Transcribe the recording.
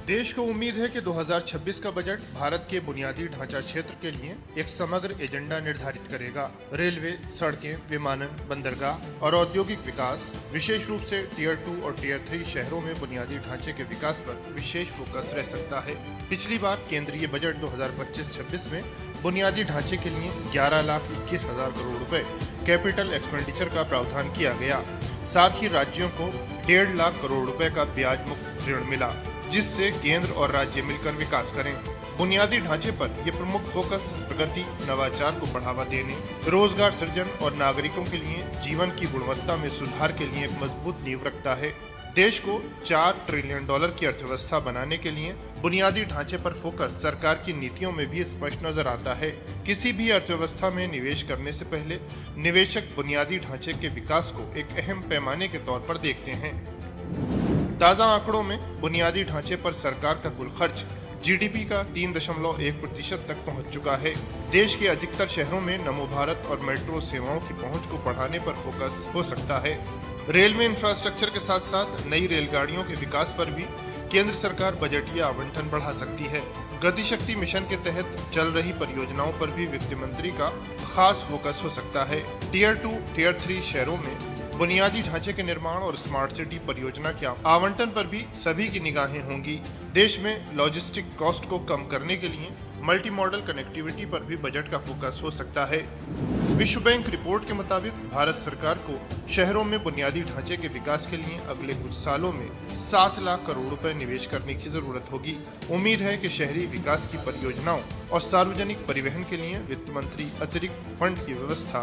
देश को उम्मीद है कि 2026 का बजट भारत के बुनियादी ढांचा क्षेत्र के लिए एक समग्र एजेंडा निर्धारित करेगा। रेलवे, सड़कें, विमानन, बंदरगाह और औद्योगिक विकास, विशेष रूप से टियर 2 और टियर 3 शहरों में बुनियादी ढांचे के विकास पर विशेष फोकस रह सकता है। पिछली बार केंद्रीय बजट 2025-26 में बुनियादी ढांचे के लिए 11,21,000 करोड़ रुपए कैपिटल एक्सपेंडिचर का प्रावधान किया गया। साथ ही राज्यों को 1.5 लाख करोड़ रुपए का ब्याज मुक्त ऋण मिला, जिससे केंद्र और राज्य मिलकर विकास करें। बुनियादी ढांचे पर ये प्रमुख फोकस प्रगति, नवाचार को बढ़ावा देने, रोजगार सृजन और नागरिकों के लिए जीवन की गुणवत्ता में सुधार के लिए एक मजबूत नींव रखता है। देश को $4 ट्रिलियन की अर्थव्यवस्था बनाने के लिए बुनियादी ढांचे पर फोकस सरकार की नीतियों में भी स्पष्ट नजर आता है। किसी भी अर्थव्यवस्था में निवेश करने से पहले निवेशक बुनियादी ढांचे के विकास को एक अहम पैमाने के तौर पर देखते हैं। ताज़ा आंकड़ों में बुनियादी ढांचे पर सरकार का कुल खर्च जीडीपी का 3.1% तक पहुंच चुका है। देश के अधिकतर शहरों में नमो भारत और मेट्रो सेवाओं की पहुंच को बढ़ाने पर फोकस हो सकता है। रेलवे इंफ्रास्ट्रक्चर के साथ साथ नई रेलगाड़ियों के विकास पर भी केंद्र सरकार बजटीय आवंटन बढ़ा सकती है। गति शक्ति मिशन के तहत चल रही परियोजनाओं पर भी वित्त मंत्री का खास फोकस हो सकता है। टियर 2, टियर 3 शहरों में बुनियादी ढांचे के निर्माण और स्मार्ट सिटी परियोजना के आवंटन पर भी सभी की निगाहें होंगी। देश में लॉजिस्टिक कॉस्ट को कम करने के लिए मल्टी मॉडल कनेक्टिविटी पर भी बजट का फोकस हो सकता है। विश्व बैंक रिपोर्ट के मुताबिक भारत सरकार को शहरों में बुनियादी ढांचे के विकास के लिए अगले कुछ सालों में 7 लाख करोड़ रुपए निवेश करने की जरूरत होगी। उम्मीद है कि शहरी विकास की परियोजनाओं और सार्वजनिक परिवहन के लिए वित्त मंत्री अतिरिक्त फंड की व्यवस्था